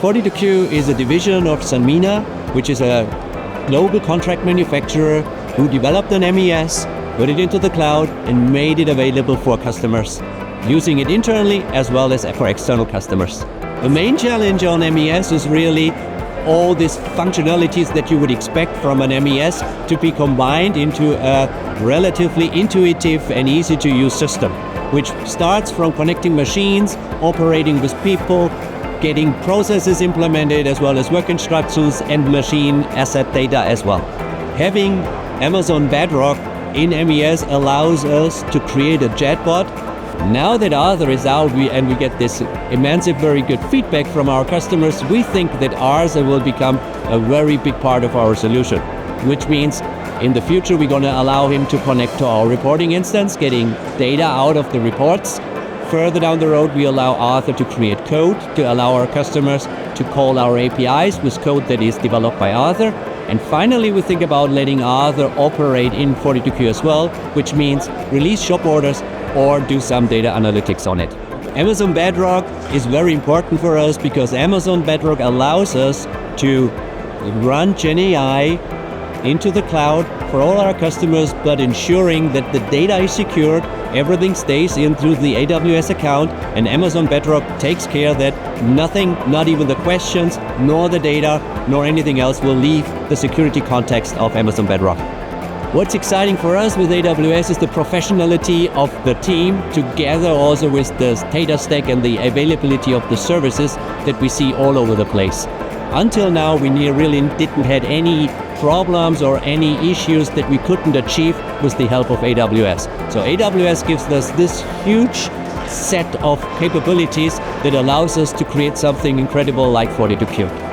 42Q is a division of Sanmina, which is a global contract manufacturer who developed an MES, put it into the cloud, and made it available for customers, using it internally as well as for external customers. The main challenge on MES is really all these functionalities that you would expect from an MES to be combined into a relatively intuitive and easy to use system, which starts from connecting machines, operating with people, getting processes implemented as well as work instructions and machine asset data as well. Having Amazon Bedrock in MES allows us to create a chatbot. Now that Arthur is out and we get this immense, very good feedback from our customers, we think that Arthur will become a very big part of our solution, which means in the future we're going to allow him to connect to our reporting instance, getting data out of the reports. Further down the road, we allow Arthur to create code to allow our customers to call our APIs with code that is developed by Arthur. And finally, we think about letting Arthur operate in 42Q as well, which means release shop orders or do some data analytics on it. Amazon Bedrock is very important for us because Amazon Bedrock allows us to run Gen AI into the cloud for all our customers, but ensuring that the data is secured, everything stays in through the AWS account, and Amazon Bedrock takes care that nothing, not even the questions, nor the data, nor anything else will leave the security context of Amazon Bedrock. What's exciting for us with AWS is the professionality of the team together also with the data stack and the availability of the services that we see all over the place. Until now, we really didn't have any problems or any issues that we couldn't achieve with the help of AWS. So AWS gives us this huge set of capabilities that allows us to create something incredible like 42Q.